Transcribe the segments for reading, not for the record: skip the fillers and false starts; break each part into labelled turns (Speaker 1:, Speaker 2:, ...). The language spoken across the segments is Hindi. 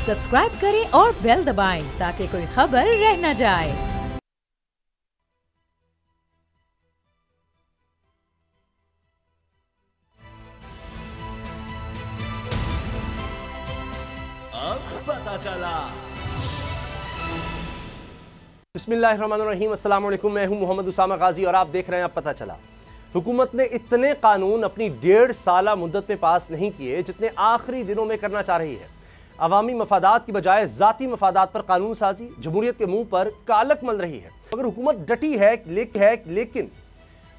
Speaker 1: सब्सक्राइब करें और बेल दबाएं ताकि कोई खबर रह न जाए।
Speaker 2: अब पता चला।
Speaker 3: बिस्मिल्लाहिर्रहमानिर्रहीम, अस्सलाम वालेकुम। मैं हूं मोहम्मद उसामा गाजी और आप देख रहे हैं अब पता चला। हुकूमत ने इतने कानून अपनी 1.5 साल मुद्दत में पास नहीं किए जितने आखिरी दिनों में करना चाह रही है। अवामी मफादात की बजाय ज़ाती मफादात पर कानून साजी जमहूरियत के मुंह पर कालक मल रही है। अगर हुकूमत डटी है लेकिन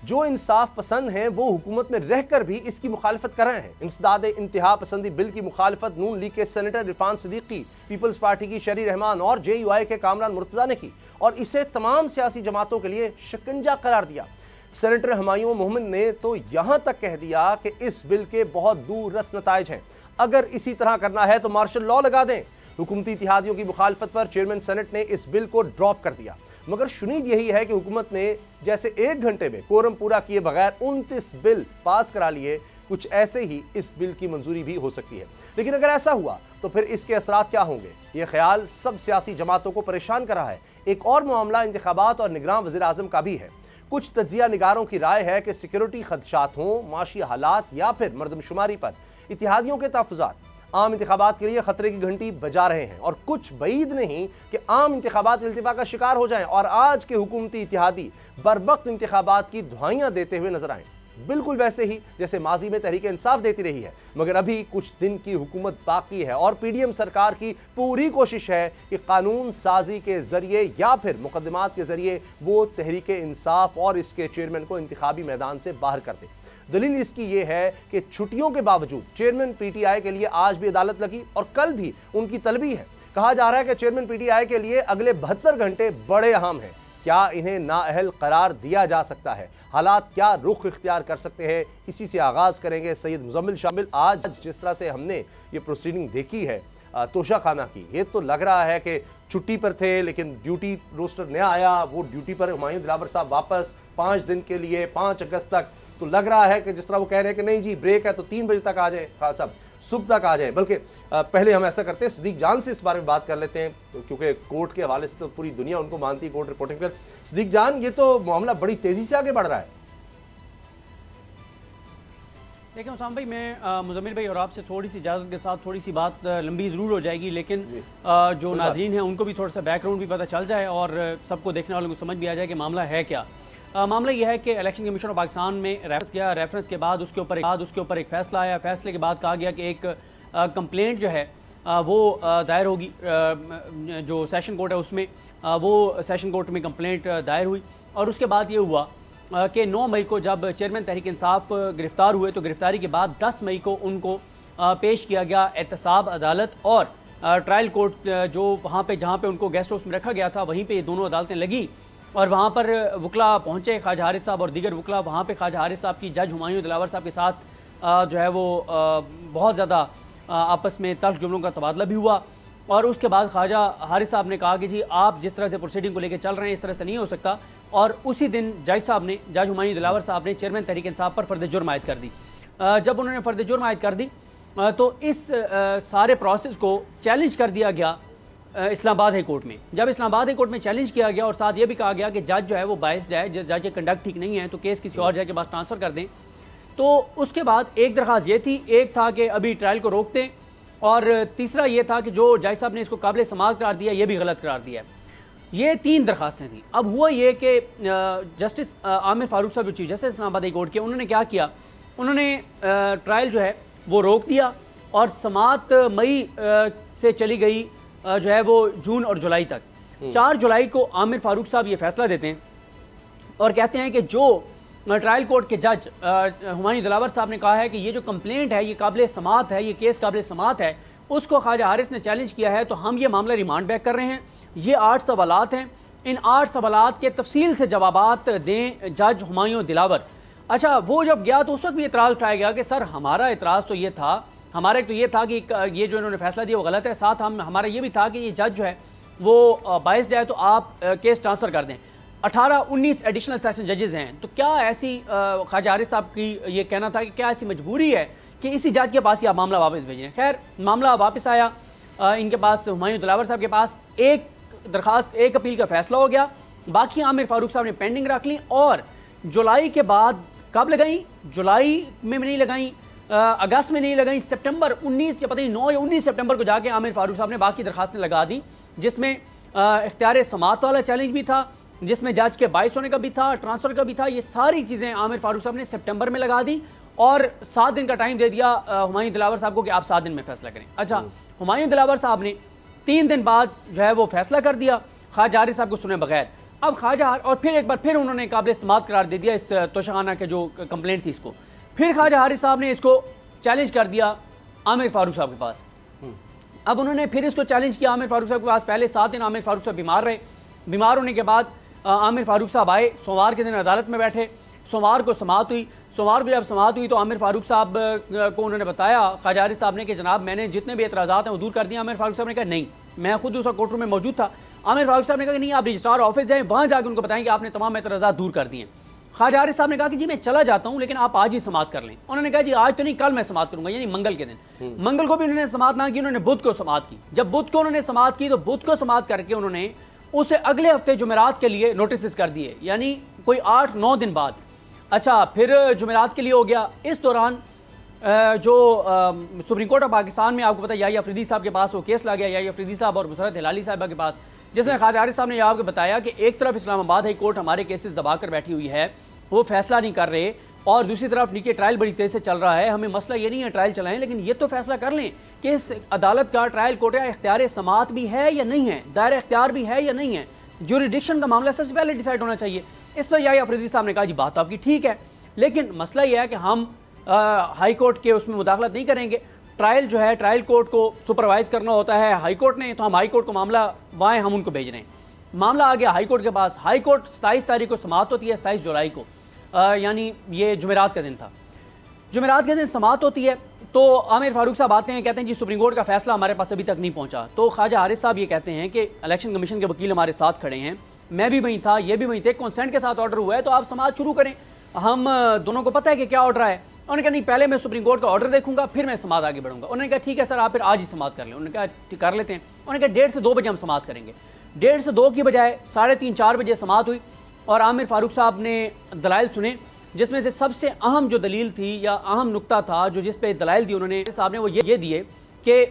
Speaker 3: जो इंसाफ पसंद हैं वो हुकूमत में रहकर भी इसकी मुखालफत कर रहे हैं। इंसदाद इंतहा पसंदी बिल की मुखालफत नून लीग के senator Irfan Siddiqui, peoples party की शरी रहमान और JUI के कामरान मुर्तज़ा ने की और इसे तमाम सियासी जमातों के लिए शिकंजा करार दिया। सेनेटर हुमायूं मोहम्मद ने तो यहाँ तक कह दिया कि इस बिल के बहुत दूर रस नताइज हैं, अगर इसी तरह करना है तो मार्शल लॉ लगा दें। हुकूमती इत्तेहादियों की मुखालफत पर चेयरमैन सेनेट ने इस बिल को ड्रॉप कर दिया, मगर शुनीद यही है कि हुकूमत ने जैसे 1 घंटे में कोरम पूरा किए बगैर 29 बिल पास करा लिए, कुछ ऐसे ही इस बिल की मंजूरी भी हो सकती है। लेकिन अगर ऐसा हुआ तो फिर इसके असरात क्या होंगे, ये ख्याल सब सियासी जमातों को परेशान कर रहा है। एक और मामला इंतखाबात और निगरान वज़ीर आज़म का भी है। कुछ तज्जिया निगारों की राय है कि सिक्योरिटी खदशात हों, माशी हालात या फिर मरदमशुमारी पर इत्तेहादियों के तहफ़्फ़ुज़ात आम इंतखाबात के लिए खतरे की घंटी बजा रहे हैं और कुछ बईद नहीं कि आम इंतखाबात इल्तिफा का शिकार हो जाएं और आज के हुकूमती इत्तेहादी बरवक्त इंतखाबात की दुहाइयां देते हुए नजर आएं, बिल्कुल वैसे ही जैसे माजी में तहरीक इंसाफ देती रही है। मगर अभी कुछ दिन की हुकूमत बाकी है और PDM सरकार की पूरी कोशिश है कि कानून साजी के जरिए या फिर मुकदमात के जरिए वो तहरीक इंसाफ और इसके चेयरमैन को इंतखाबी मैदान से बाहर कर दे। दलील इसकी ये है कि छुट्टियों के बावजूद चेयरमैन PTI के लिए आज भी अदालत लगी और कल भी उनकी तलबी है। कहा जा रहा है कि चेयरमैन PTI के लिए अगले 72 घंटे बड़े अहम हैं। क्या इन्हें नाअहल करार दिया जा सकता है? हालात क्या रुख इख्तियार कर सकते हैं? इसी से आगाज करेंगे। सैयद मुजम्मिल शामिल, आज जिस तरह से हमने ये प्रोसीडिंग देखी है तोशा खाना की, ये तो लग रहा है कि छुट्टी पर थे लेकिन ड्यूटी रोस्टर नया आया, वो ड्यूटी पर हुमायूं दिलावर साहब वापस 5 दिन के लिए 5 अगस्त तक। तो लग रहा है कि जिस तरह वो कह रहे हैं कि नहीं जी ब्रेक है तो 3 बजे तक आ जाए, खान साहब सुबह तक आ जाए। बल्कि पहले हम ऐसा करते हैं, सिद्दीक जान से इस बारे में बात कर लेते हैं क्योंकि कोर्ट के हवाले से तो पूरी दुनिया उनको मानती है, कोर्ट रिपोर्टिंग पर। सिद्दीक जान, ये तो मामला बड़ी तेजी से आगे बढ़ रहा है।
Speaker 4: देखिए उसामा भाई, मैं मुजम्मिल भाई और आपसे थोड़ी सी इजाज़त के साथ थोड़ी सी बात लंबी ज़रूर हो जाएगी, लेकिन जो नाज़रीन हैं उनको भी थोड़ा सा बैकग्राउंड भी पता चल जाए और सबको देखने वालों को समझ भी आ जाए कि मामला है क्या। मामला यह है कि इलेक्शन कमीशन ऑफ पाकिस्तान में रेफरेंस के बाद उसके ऊपर एक फ़ैसला आया। फैसले के बाद कहा गया कि एक कंप्लेंट जो है वो दायर होगी, जो सेशन कोर्ट है उसमें वो सेशन कोर्ट में कंप्लेंट दायर हुई। और उसके बाद ये हुआ कि 9 मई को जब चेयरमैन तहरीक इंसाफ गिरफ्तार हुए तो गिरफ्तारी के बाद 10 मई को उनको पेश किया गया एहतसाब अदालत और ट्रायल कोर्ट, जो वहाँ पे जहाँ पे उनको गेस्ट हाउस में रखा गया था वहीं पे ये दोनों अदालतें लगी और वहाँ पर वकला पहुँचे, ख्वाजा हारिस साहब और दीगर वकला। वहाँ पे ख्वाजा हारिस साहब की जज हुमायूं दिलावर साहब के साथ जो है वो बहुत ज़्यादा आपस में तल्ख जुमलों का तबादला भी हुआ। और उसके बाद ख्वाजा हारिस साहब ने कहा कि जी आप जिस तरह से प्रोसीडिंग को लेकर चल रहे हैं इस तरह से नहीं हो सकता। और उसी दिन जज हुमायूं दिलावर साहब ने चेयरमैन तहरीक इंसाफ पर फ़र्द जुर्म आयद कर दी। जब उन्होंने फ़र्द जुर्म आयद कर दी तो इस सारे प्रोसेस को चैलेंज कर दिया गया इस्लामाबाद हाई कोर्ट में। जब इस्लामाबाद हाई कोर्ट में चैलेंज किया गया और साथ ये भी कहा गया कि जज जो है वो बायस्ड है, जज के कंडक्ट ठीक नहीं है तो केस किसी और जज के पास ट्रांसफ़र कर दें। तो उसके बाद एक दरख्वास्त ये थी, एक था कि अभी ट्रायल को रोक दें और तीसरा ये था कि जो जज साहब ने इसको काबिल समाअत करार दिया ये भी गलत करार दिया। ये 3 दरख्वास्तें थी। अब हुआ ये कि जस्टिस आमिर फारूक साहब जो chief justice Islamabad high court के, उन्होंने क्या किया, उन्होंने ट्रायल जो है वो रोक दिया और समाअत मई से चली गई जो है वो जून और जुलाई तक। 4 जुलाई को आमिर फारूक साहब ये फैसला देते हैं और कहते हैं कि जो ट्रायल कोर्ट के जज हुमायूं दिलावर साहब ने कहा है कि ये जो कंप्लेंट है ये काबिल समाअत है, ये केस काबिल समाअत है, उसको ख्वाजा हारिस ने चैलेंज किया है तो हम ये मामला रिमांड बैक कर रहे हैं। ये 8 सवालात हैं, इन 8 सवालात के तफसील से जवाबात दें जज हुमायूं दिलावर। अच्छा, वो जब गया तो उस वक्त भी एतराज़ उठाया गया कि सर हमारा एतराज़ तो ये था, हमारा एक तो ये था कि ये जो इन्होंने फैसला दिया वो गलत है, साथ हमारा ये भी था कि ये जज जो है वो बायस्ड है तो आप केस ट्रांसफ़र कर दें। 18-19 एडिशनल सेशन जजेस हैं, तो क्या ऐसी ख्वाजा हारिस साहब की ये कहना था कि क्या ऐसी मजबूरी है कि इसी जज के पास ही आप मामला वापस भेजें। खैर मामला वापस आया इनके पास हुमायूं दिलावर साहब के पास एक दरखास्त, एक अपील का फैसला हो गया, बाकी आमिर फारूक साहब ने पेंडिंग रख ली। और जुलाई के बाद कब लगाई? जुलाई में नहीं लगाई, अगस्त में नहीं लगाई, सितंबर 19 या पता नहीं 9 या 19 सितंबर को जाके आमिर फारूक साहब ने बाकी दरखास्तें लगा दी, जिसमें इख्तियार समात वाला चैलेंज भी था, जिसमें जज के 22 होने का भी था, ट्रांसफ़र का भी था। ये सारी चीज़ें आमिर फारूक साहब ने सितंबर में लगा दी और 7 दिन का टाइम दे दिया हुमायूं दिलावर साहब को कि आप 7 दिन में फैसला करें। अच्छा, हुमायूं दिलावर साहब ने 3 दिन बाद जो है वो फैसला कर दिया ख्वाजा हारिस साहब को सुने बगैर। अब ख्वाजा और फिर एक बार फिर उन्होंने काबिल इस्तेमाल करार दे दिया इस तोशाखाना के जो कंप्लेंट थी इसको। फिर ख्वाजा हारिस साहब ने इसको चैलेंज कर दिया आमिर फारूक साहब के पास। अब उन्होंने फिर इसको चैलेंज किया आमिर फारूक साहब के पास। पहले 7 दिन आमिर फारूक साहब बीमार रहे, बीमार होने के बाद आमिर फारूक साहब आए, सोमवार के दिन अदालत में बैठे, सोमवार को समाअत हुई। सोमवार को जब समाअत हुई तो आमिर फारूक साहब को उन्होंने बताया ख्वाजा हारिस साहब ने कि जनाब मैंने जितने भी एतराज़ात हैं वो दूर कर दिए। आमिर फारूक साहब ने कहा नहीं, मैं खुद उस कोर्ट रूम में मौजूद था। आमिर फारूक साहब ने कहा कि नहीं, आप रजिस्ट्रार ऑफिस जाएँ, वहाँ जाकर उनको बताएं कि आपने तमाम एतराज़ात दूर कर दिए। ख्वाजा हारिस साहब ने कहा कि जी मैं चला जाता हूँ, लेकिन आप आज ही समाअत कर लें। उन्होंने कहा जी आज तो नहीं, कल मैं समाअत करूंगा, यानी मंगल के दिन। मंगल को भी उन्होंने समाअत ना की, उन्होंने बुध को समाअत की। जब बुध को उन्होंने समाअत की तो बुध को समाअत करके उन्होंने उसे अगले हफ्ते जुमेरात के लिए नोटिस कर दिए, यानी कोई 8-9 दिन बाद। अच्छा, फिर जुमेरात के लिए हो गया। इस दौरान जो सुप्रीम कोर्ट ऑफ पाकिस्तान में आपको पता है याहिया अफरीदी साहब के पास वो केस ला गया, याहिया अफरीदी साहब और मुसरत हिलाली साहिबा के पास, जिसमें ख्वाजा हारिस साहब ने आपको बताया कि एक तरफ इस्लामाबाद हाई कोर्ट हमारे केसेस दबाकर बैठी हुई है, वो फैसला नहीं कर रहे, और दूसरी तरफ नीचे ट्रायल बड़ी तेज़ से चल रहा है। हमें मसला ये नहीं है ट्रायल चलाएं, लेकिन ये तो फैसला कर लें कि इस अदालत का ट्रायल कोर्ट या इख्तियार समाअत भी है या नहीं है, दायरा इख्तियार भी है या नहीं है, ज्यूरिडिक्शन का मामला सबसे पहले डिसाइड होना चाहिए। इस पर याहिया अफरीदी साहब ने कहा जी बात आपकी ठीक है, लेकिन मसला यह है कि हम हाई कोर्ट के उसमें मुदाखलत नहीं करेंगे। ट्रायल जो है ट्रायल कोर्ट को सुपरवाइज करना होता है हाई कोर्ट ने, तो हम हाई कोर्ट को मामला वाएँ हम उनको भेज रहे हैं। मामला आ गया हाई कोर्ट के पास। हाई कोर्ट 27 तारीख को समाअत होती है, 27 जुलाई को, यानी ये जुमेरात का दिन था। जुमेरात के दिन समाअत होती है तो आमिर फारूक साहब आते हैं, कहते हैं जी सुप्रीम कोर्ट का फैसला हमारे पास अभी तक नहीं पहुंचा। तो ख्वाजा हारिस साहब ये कहते हैं कि इलेक्शन कमीशन के वकील हमारे साथ खड़े हैं, मैं भी वहीं था, ये भी वहीं थे, कंसेंट के साथ ऑर्डर हुआ है, तो आप समाअत शुरू करें, हम दोनों को पता है कि क्या ऑर्डर है। उन्होंने कहा नहीं, पहले मैं सुप्रीम कोर्ट का ऑर्डर देखूंगा, फिर मैं समाअत आगे बढ़ूंगा। उन्होंने कहा ठीक है सर, आप फिर आज ही समाअत कर लें। उन्होंने कहा कर लेते हैं। उन्होंने कहा 1:30 से 2 बजे हम समाअत करेंगे। 1:30 से 2 की बजाय 3:30-4 बजे समाअत हुई और आमिर फारूक साहब ने दलाइल सुने, जिसमें से सबसे अहम जो दलील थी या अहम नुक्ता था जो जिस पे दलाइल दी उन्होंने साहब ने वो ये दिए कि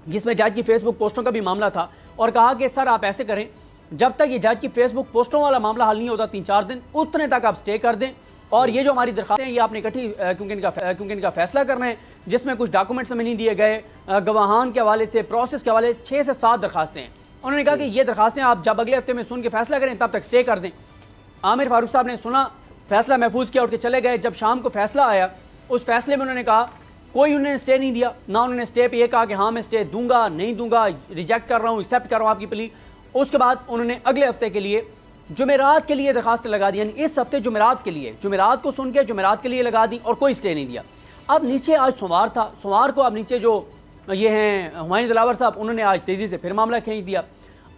Speaker 4: जिसमें जज की फेसबुक पोस्टों का भी मामला था, और कहा कि सर आप ऐसे करें, जब तक ये जज की फेसबुक पोस्टों वाला मामला हल नहीं होता 3-4 दिन, उतने तक आप स्टे कर दें, और ये जो हमारी दरख्वास्तें हैं ये आपने इकट्ठी क्योंकि इनका फैसला करना है, जिसमें कुछ डॉक्यूमेंट्स हमें नहीं दिए गए, गवाहान के हवाले से, प्रोसेस के हवाले से 6 से 7 दरखास्तें हैं। उन्होंने कहा कि ये दरखास्तें आप जब अगले हफ्ते में सुन के फैसला करें तब तक स्टे कर दें। आमिर फारूक साहब ने सुना, फैसला महफूज किया, उठ के चले गए। जब शाम को फैसला आया, उस फैसले में उन्होंने कहा, कोई उन्होंने स्टे नहीं दिया, ना उन्होंने स्टे पे ये कहा कि हाँ मैं स्टे दूंगा, नहीं दूंगा, रिजेक्ट कर रहा हूँ, एक्सेप्ट कर रहा हूँ आपकी प्ली। उसके बाद उन्होंने अगले हफ्ते के लिए जुमेरात के लिए दरखास्तें लगा दी, यानी इस हफ्ते जुमेरात के लिए, जुमेरात को सुन के जुमेरात के लिए लगा दी और कोई स्टे नहीं दिया। अब नीचे आज सोमवार था, सोमवार को अब नीचे जो ये हैं हुमायूं दिलावर साहब, उन्होंने आज तेज़ी से फिर मामला खींच दिया।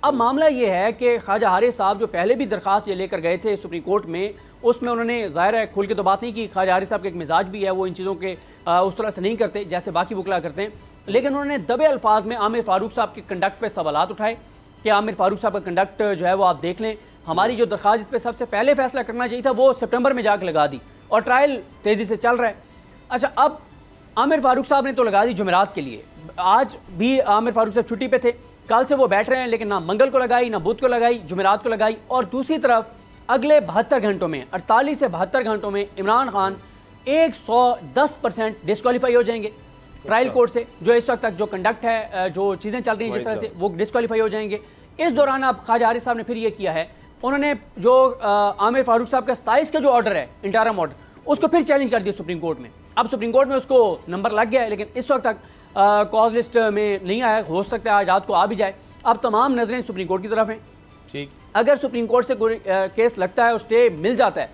Speaker 4: अब मामला ये है कि ख्वाजा हारिस साहब जो पहले भी दरखास्त ये लेकर गए थे सुप्रीम कोर्ट में, उसमें उन्होंने ज़ाहिर है खुल के तो बात नहीं की। ख्वाजा हारिस साहब का एक मिजाज भी है, वो इन चीज़ों के उस तरह से नहीं करते जैसे बाकी वकला करते हैं, लेकिन उन्होंने दबे अल्फाज में आमिर फारूक साहब के कंडक्ट पर सवालात उठाए कि आमिर फारूक साहब का कंडक्ट जो है वो आप देख लें, हमारी जो दरखास्त इस पर सबसे पहले फैसला करना चाहिए था वो सितंबर में जाकर लगा दी, और ट्रायल तेज़ी से चल रहा है। अच्छा, अब आमिर फारूक साहब ने तो लगा दी जुमेरात के लिए। आज भी आमिर फारूक साहब छुट्टी पे थे, कल से वो बैठ रहे हैं, लेकिन ना मंगल को लगाई, ना बुध को लगाई, जुमेरात को लगाई। और दूसरी तरफ अगले 72 घंटों में, 48 से 72 घंटों में इमरान खान 110% डिस्क्वालीफाई हो जाएंगे ट्रायल कोर्ट से। जो इस वक्त तक जो कंडक्ट है, जो चीज़ें चल रही हैं जिस तरह से, वो डिस्क्वालीफाई हो जाएंगे। इस दौरान अब ख्वाजा हारिस साहब ने फिर ये किया है, उन्होंने जो आमिर फारूक साहब का 27 का जो ऑर्डर है, इंटरम ऑर्डर, उसको फिर चैलेंज कर दिया सुप्रीम कोर्ट में। अब सुप्रीम कोर्ट में उसको नंबर लग गया है, लेकिन इस वक्त तक कॉज लिस्ट में नहीं आया, हो सकता है आज रात को आ भी जाए। अब तमाम नजरें सुप्रीम कोर्ट की तरफ हैं।
Speaker 3: ठीक,
Speaker 4: अगर सुप्रीम कोर्ट से कोई केस लगता है और स्टे मिल जाता है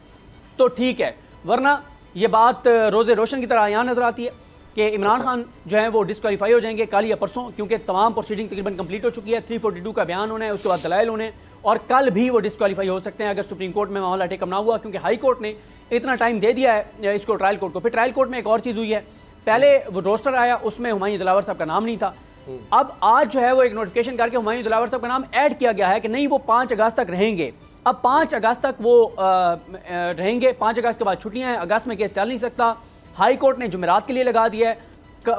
Speaker 4: तो ठीक है, वरना ये बात रोज़े रोशन की तरह यहाँ नजर आती है कि इमरान खान जो है वो डिस्क्वालीफाई हो जाएंगे कल या परसों, क्योंकि तमाम प्रोसीडिंग तकरीबन कंप्लीट हो चुकी है। 342 का बयान होना है, उसके बाद दलाइल होने, और कल भी वो डिस्क्वालीफाई हो सकते हैं अगर सुप्रीम कोर्ट में मामला टेकअप ना हुआ, क्योंकि हाई कोर्ट ने इतना टाइम दे दिया है इसको ट्रायल कोर्ट को। फिर ट्रायल कोर्ट में एक और चीज़ हुई है, पहले वो रोस्टर आया, उसमें हुमायूं दिलावर साहब का नाम नहीं था, अब आज जो है वो एक नोटिफिकेशन करके हुमायूं दिलावर साहब का नाम ऐड किया गया है कि नहीं वो 5 अगस्त तक रहेंगे। अब 5 अगस्त तक वो रहेंगे, 5 अगस्त के बाद छुट्टियां हैं, अगस्त में केस चल नहीं सकता। हाई कोर्ट ने जुमेरात के लिए लगा दिया है,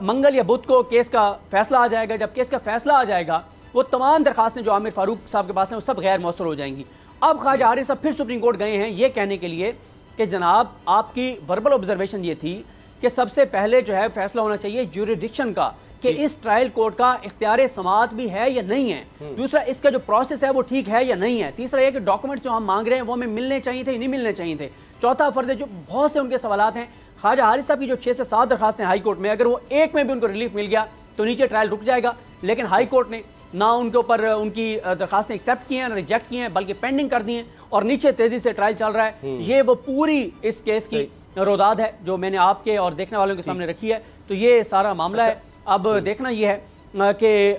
Speaker 4: मंगल या बुध को केस का फैसला आ जाएगा। जब केस का फैसला आ जाएगा वो तमाम दरखास्तें जो आमिर फारूक साहब के पास हैं वो सब गैर मौसर हो जाएंगी। अब ख्वाजा आरिफ साहब फिर सुप्रीम कोर्ट गए हैं ये कहने के लिए कि जनाब आपकी वर्बल ऑब्जर्वेशन ये थी कि सबसे पहले जो है फैसला होना चाहिए ज्यूरिडिक्शन का कि इस ट्रायल कोर्ट का इख्तियार समाअत भी है या नहीं है। दूसरा, इसका जो प्रोसेस है वो ठीक है या नहीं है। तीसरा ये कि डॉक्यूमेंट्स जो हम मांग रहे हैं वो हमें मिलने चाहिए थे, नहीं मिलने चाहिए थे। चौथा फर्ज जो बहुत से उनके सवालात हैं, ख्वाजा हारिस साहब की जो 6 से 7 दरखास्तें हाई कोर्ट में, अगर वो एक में भी उनको रिलीफ मिल गया तो नीचे ट्रायल रुक जाएगा। लेकिन हाई कोर्ट ने ना उनके ऊपर उनकी दरखास्तें एक्सेप्ट की हैं, ना रिजेक्ट की हैं, बल्कि पेंडिंग कर दी हैं और नीचे तेजी से ट्रायल चल रहा है। ये वो पूरी इस केस की रोदाद है जो मैंने आपके और देखने वालों के सामने रखी है। तो ये सारा मामला है। अब देखना यह है कि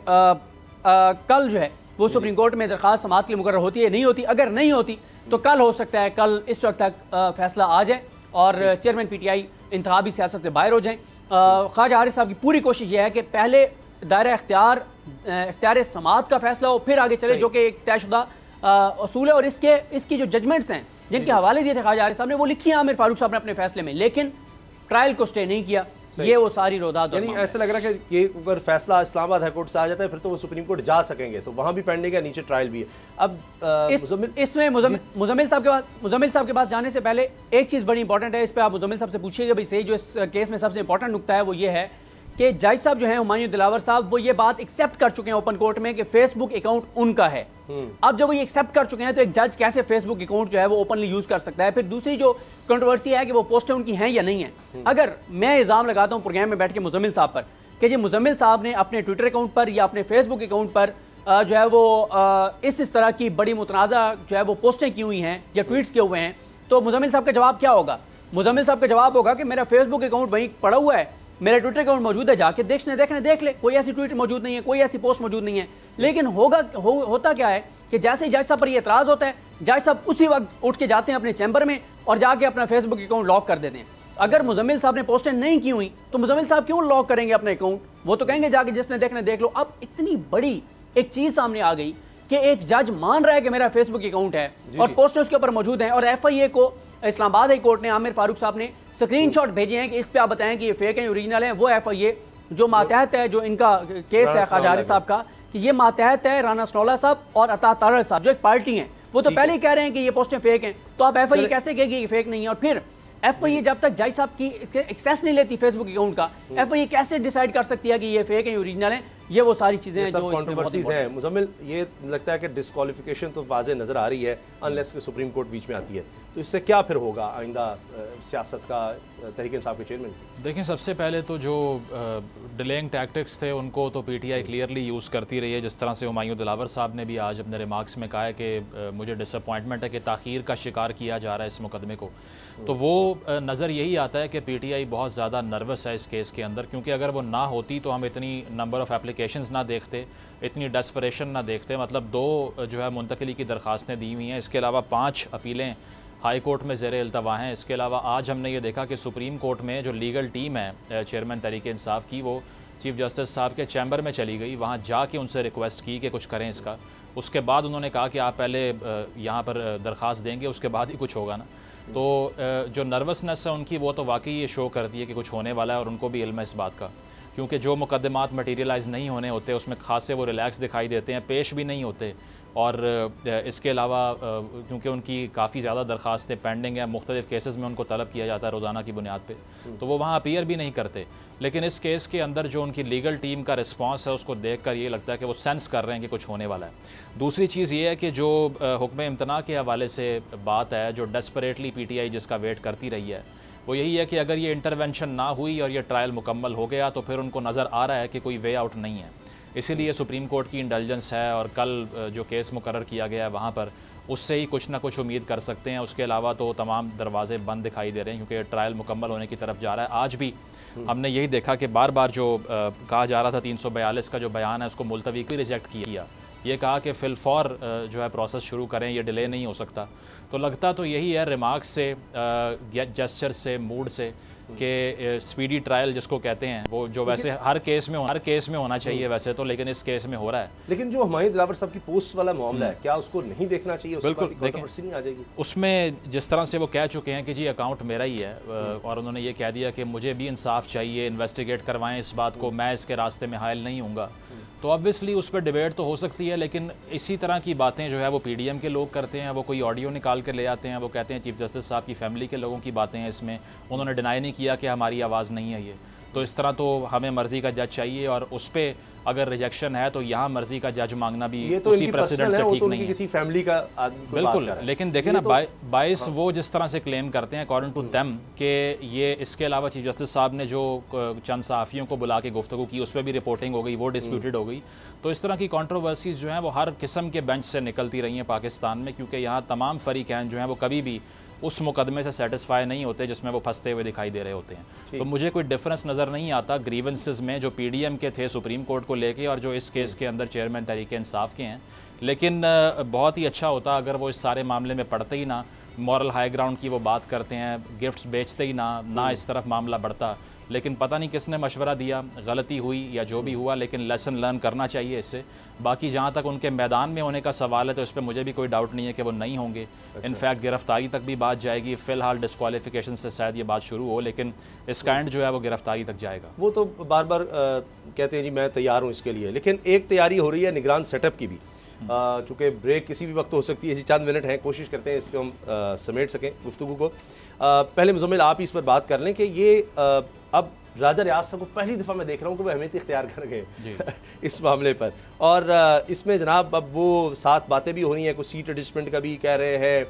Speaker 4: कल जो है वो सुप्रीम कोर्ट में दरखास्त समाअत के लिए मुकर्रर होती है, नहीं होती। अगर नहीं होती तो कल हो सकता है कल इस वक्त तक फैसला आ जाए और चेयरमैन पीटीआई इंतखाबी सियासत से बाहर हो जाएं। ख्वाजा हारिस साहब की पूरी कोशिश यह है कि पहले दायरा इख्तियार समाअत का फैसला हो, फिर आगे चले, जो कि एक तयशुदा असूल है। और इसकी जो जजमेंट्स हैं जिनके हवाले दिए थे ख्वाजा हारिस साहब ने, वो लिखी है आमिर फारूक साहब ने अपने फैसले में, लेकिन ट्रायल को स्टे नहीं किया। ये वो सारी रोदात,
Speaker 3: यानी ऐसा लग रहा है कि ये अगर फैसला इस्लामाबाद हाई कोर्ट से आ जाता है फिर तो वो सुप्रीम कोर्ट जा सकेंगे, तो वहां भी पेंडिंग है, नीचे ट्रायल भी है। अब
Speaker 4: इसमें मुजम्मिल साहब के पास जाने से पहले एक चीज बड़ी इंपॉर्टेंट है, इस पे आप मुजम्मिल साहब से पूछिएगा भाई सही। जो इस केस में सबसे इंपॉर्टेंट नुकता है वो ये है कि जज साहब जो हैं हुमायूं दिलावर साहब, वो ये बात एक्सेप्ट कर चुके हैं ओपन कोर्ट में कि फेसबुक अकाउंट उनका है। अब जब वो ये एक्सेप्ट कर चुके हैं तो एक जज कैसे फेसबुक अकाउंट जो है वो ओपनली यूज कर सकता है। फिर दूसरी जो कंट्रोवर्सी है कि वो पोस्टें उनकी हैं या नहीं है। अगर मैं इल्जाम लगाता हूं प्रोग्राम में बैठ के मुजम्मिल साहब पर कि जी मुजम्मिल साहब ने अपने ट्विटर अकाउंट पर या अपने फेसबुक अकाउंट पर जो है वो इस तरह की बड़ी मुतनाज़ा जो है वो पोस्टें की हुई हैं या ट्वीट्स किए हुए हैं, तो मुजम्मिल साहब का जवाब क्या होगा? मुजम्मिल साहब का जवाब होगा कि मेरा फेसबुक अकाउंट वहीं पड़ा हुआ है, मेरा ट्विटर अकाउंट मौजूद है, जाके देख ले, कोई ऐसी ट्वीट मौजूद नहीं है, कोई ऐसी पोस्ट मौजूद नहीं है। लेकिन होता क्या है कि जैसे ही जज साहब पर ये एतराज होता है, जज साहब उसी वक्त उठ के जाते हैं अपने चैम्बर में और जाके अपना फेसबुक अकाउंट लॉक कर देते हैं। अगर मुजम्मिल साहब ने पोस्टें नहीं की हुई तो मुजम्मिल साहब क्यों लॉक करेंगे अपने अकाउंट? वो तो कहेंगे जाके जिसने देखना देख लो। अब इतनी बड़ी एक चीज सामने आ गई कि एक जज मान रहा है कि मेरा फेसबुक अकाउंट है और पोस्टर उसके ऊपर मौजूद है, और FIA को इस्लामाबाद हाई कोर्ट ने आमिर फारूक साहब ने स्क्रीनशॉट भेजे हैं कि इस पे आप बताएं कि ये फेक है ओरिजिनल है। वो FIA जो मातहत है, जो इनका केस है ख्वाजा हारिस साहब का, कि ये मातहत है राना सनौला साहब और अता तारड़ साहब जो एक पार्टी हैं, वो तो पहले ही कह रहे हैं कि ये पोस्टें फेक हैं। तो आप FIA कैसे कहेगी ये फेक नहीं है? और फिर FIA जब तक जज साहब की एक्सेस नहीं लेती फेसबुक अकाउंट का, FIA कैसे डिसाइड कर सकती है कि ये फेक है ओरिजिनल है? ये वो सारी चीजें हैं जो
Speaker 3: कंट्रोवर्सीज हैं। मुजम्मिल, ये लगता है कि डिस्क्वालिफिकेशन तो वाज़े नज़र आ रही है अनलेस कि सुप्रीम कोर्ट बीच में आती है, तो इससे क्या फिर होगा आइंदा सियासत का तहरीक इंसाफ के चेयरमैन?
Speaker 5: देखें, सबसे पहले तो जो डिलेइंग टैक्टिक्स थे उनको तो PTI क्लियरली यूज़ करती रही है। जिस तरह से हुमायूं दिलावर साहब ने भी आज अपने रिमार्क्स में कहा है कि मुझे डिसअपॉइंटमेंट है कि ताख़ीर का शिकार किया जा रहा है इस मुकदमे को, तो वो नज़र यही आता है कि PTI बहुत ज़्यादा नर्वस है इस केस के अंदर, क्योंकि अगर वो ना होती तो हम इतनी नंबर ऑफ़ एप्लीकेशंस ना देखते, इतनी डेस्परेशन ना देखते। मतलब 2 जो है मुंतकली की दरख्वास्तें दी हुई हैं, इसके अलावा 5 अपीलें हाई कोर्ट में ज़ेर इल्तवा हैं। इसके अलावा आज हमने ये देखा कि सुप्रीम कोर्ट में जो लीगल टीम है चेयरमैन तहरीक इंसाफ की, वो चीफ जस्टिस साहब के चैम्बर में चली गई, वहाँ जाके उनसे रिक्वेस्ट की कि कुछ करें इसका। उसके बाद उन्होंने कहा कि आप पहले यहाँ पर दरख्वास्त देंगे, उसके बाद ही कुछ होगा ना। तो जो नर्वसनेस है उनकी, वो तो वाकई ये शो करती है कि कुछ होने वाला है, और उनको भी इल्म है इस बात का, क्योंकि जो मुकदमात मटीरियलाइज़ नहीं होने होते उसमें खासे वो रिलैक्स दिखाई देते हैं, पेश भी नहीं होते। और इसके अलावा क्योंकि उनकी काफ़ी ज़्यादा दरख्वास्तें पेंडिंग हैं, मुख्तलिफ़ केसेस में उनको तलब किया जाता है रोज़ाना की बुनियाद पे, तो वो वहाँ अपीयर भी नहीं करते। लेकिन इस केस के अंदर जो उनकी लीगल टीम का रिस्पांस है उसको देखकर ये लगता है कि वो सेंस कर रहे हैं कि कुछ होने वाला है। दूसरी चीज़ ये है कि जो हुक्म इम्तना के हवाले से बात है, जो डेस्परेटली PTI जिसका वेट करती रही है, वो यही है कि अगर ये इंटरवेंशन ना हुई और ये ट्रायल मुकम्मल हो गया तो फिर उनको नज़र आ रहा है कि कोई वे आउट नहीं है। इसीलिए सुप्रीम कोर्ट की इंटेलिजेंस है, और कल जो केस मुकर्रर किया गया है वहाँ पर उससे ही कुछ ना कुछ उम्मीद कर सकते हैं। उसके अलावा तो तमाम दरवाजे बंद दिखाई दे रहे हैं, क्योंकि ट्रायल मुकम्मल होने की तरफ जा रहा है। आज भी हमने यही देखा कि बार बार जो कहा जा रहा था 342 का जो बयान है उसको मुलतवी की रिजेक्ट किया। ये कहा कि फिलफौर जो है प्रोसेस शुरू करें, ये डिले नहीं हो सकता। तो लगता तो यही है रिमार्क्स से, जेस्चर से, मूड से, कि स्पीडी ट्रायल जिसको कहते हैं वो जो वैसे हर केस में होना चाहिए वैसे तो, लेकिन इस केस में हो रहा है।
Speaker 3: लेकिन जो हुमायूं दिलावर साहब की पोस्ट वाला मामला है, क्या उसको नहीं देखना चाहिए?
Speaker 5: बिल्कुल देखें,
Speaker 3: नहीं आ जाएगी
Speaker 5: उसमें जिस तरह से वो कह चुके हैं कि जी अकाउंट मेरा ही है, और उन्होंने ये कह दिया कि मुझे भी इंसाफ चाहिए, इन्वेस्टिगेट करवाएं इस बात को, मैं इसके रास्ते में हायल नहीं हूँगा, तो ऑब्वियसली उस पर डिबेट तो हो सकती है। लेकिन इसी तरह की बातें जो है वो पीडीएम के लोग करते हैं, वो कोई ऑडियो निकाल कर ले आते हैं, वो कहते हैं चीफ जस्टिस साहब की फैमिली के लोगों की बातें हैं इसमें, उन्होंने डिनाई नहीं किया कि हमारी आवाज़ नहीं है ये। तो इस तरह तो हमें मर्ज़ी का जज चाहिए, और उस पर अगर रिजेक्शन है तो यहाँ मर्ज़ी का जज मांगना भी
Speaker 3: तो
Speaker 5: उसी प्रेसिडेंट से ठीक नहीं है।
Speaker 3: किसी फैमिली का आदमी
Speaker 5: बिल्कुल, लेकिन देखें ना बाइस वो जिस तरह से क्लेम करते हैं अकॉर्डिंग टू देम कि ये इसके अलावा चीफ जस्टिस साहब ने जो चंद सहाफ़ियों को बुला के गुफ्तगू की उस पर भी रिपोर्टिंग हो गई, वो डिस्प्यूटेड हो गई। तो इस तरह की कंट्रोवर्सीज जो हैं वो हर किस्म के बेंच से निकलती रही हैं पाकिस्तान में, क्योंकि यहाँ तमाम फरीकैन जो हैं वो कभी भी उस मुकदमे से सेटिस्फाई नहीं होते जिसमें वो फंसते हुए दिखाई दे रहे होते हैं। तो मुझे कोई डिफरेंस नज़र नहीं आता ग्रीवेंसेस में जो पीडीएम के थे सुप्रीम कोर्ट को लेके और जो इस केस के अंदर चेयरमैन तहरीक इंसाफ के हैं। लेकिन बहुत ही अच्छा होता अगर वो इस सारे मामले में पढ़ते ही ना, मॉरल हाई ग्राउंड की वो बात करते हैं, गिफ्ट्स बेचते ही ना इस तरफ मामला बढ़ता। लेकिन पता नहीं किसने मशवरा दिया, गलती हुई या जो भी हुआ, लेकिन लेसन लर्न करना चाहिए इससे। बाकी जहाँ तक उनके मैदान में होने का सवाल है तो इस पर मुझे भी कोई डाउट नहीं है कि वो नहीं होंगे। इनफैक्ट गिरफ्तारी तक भी बात जाएगी, फ़िलहाल डिस्क्वालिफिकेशन से शायद ये बात शुरू हो, लेकिन इसका एंड जो है वो गिरफ्तारी तक जाएगा।
Speaker 3: वो तो बार बार कहते हैं जी मैं तैयार हूँ इसके लिए, लेकिन एक तैयारी हो रही है निगरान सेटअप की भी। चूँकि ब्रेक किसी भी वक्त हो सकती है, जी चंद मिनट हैं, कोशिश करते हैं इसको हम समेट सकें गुफ्तगू को। पहले मुजम्मिल आप इस पर बात कर लें कि ये अब राजा रियाज साहब को पहली दफ़ा मैं देख रहा हूँ कि वो अहमियत इख्तियार कर गए इस मामले पर, और इसमें जनाब अब वो 7 बातें भी हो रही हैं, कुछ सीट एडजस्टमेंट का भी कह रहे हैं,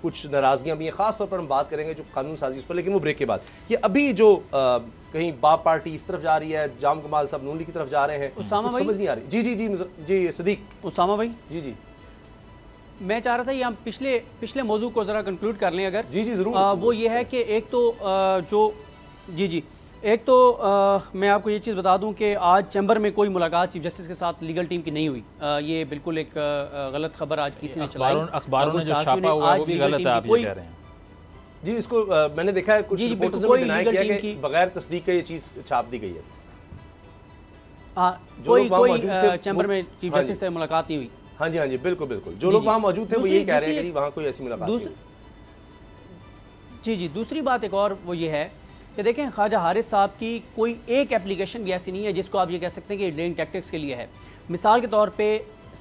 Speaker 3: कुछ नाराज़गियाँ भी हैं। ख़ास तौर पर हम बात करेंगे जो कानून साजी उस पर, लेकिन वो ब्रेक के बाद। ये अभी जो कहीं बाप पार्टी इस तरफ जा रही है, जाम कमाल साहब नून लीग की तरफ जा रहे हैं, समझ नहीं आ रही। जी जी जी जी सदीक
Speaker 4: उसामा भाई,
Speaker 3: जी जी
Speaker 4: मैं चाह रहा था ये हम पिछले मौजू को ज़रा कंक्लूड कर लें अगर।
Speaker 3: जी जी ज़रूर।
Speaker 4: वो ये है कि एक तो एक तो मैं आपको ये चीज़ बता दूं कि आज चैम्बर में कोई मुलाकात चीफ जस्टिस के साथ लीगल टीम की नहीं हुई। ये बिल्कुल एक गलत खबर आज किसी ने चलाई,
Speaker 5: अखबारों ने जो छापा हुआ वो भी गलत है, आप ये कह रहे हैं।
Speaker 3: जी इसको मैंने देखा है कुछ रिपोर्टर्स ने डिनाई किया कि बगैर तस्दीक के ये चीज़ छाप दी गई है।
Speaker 4: हाँ, कोई चैम्बर में चीफ जस्टिस से मुलाकात नहीं हुई।
Speaker 3: हाँ जी बिल्कुल बिल्कुल, जो लोग वहाँ मौजूद थे वो यही कह रहे हैं कि वहाँ कोई ऐसी मुलाकात नहीं।
Speaker 4: जी दूसरी बात एक और वो ये है कि देखें ख्वाजा हारिस साहब की कोई एक एप्लीकेशन भी ऐसी नहीं है जिसको आप ये कह सकते हैं कि डिलेइंग टैक्टिक्स के लिए है। मिसाल के तौर पे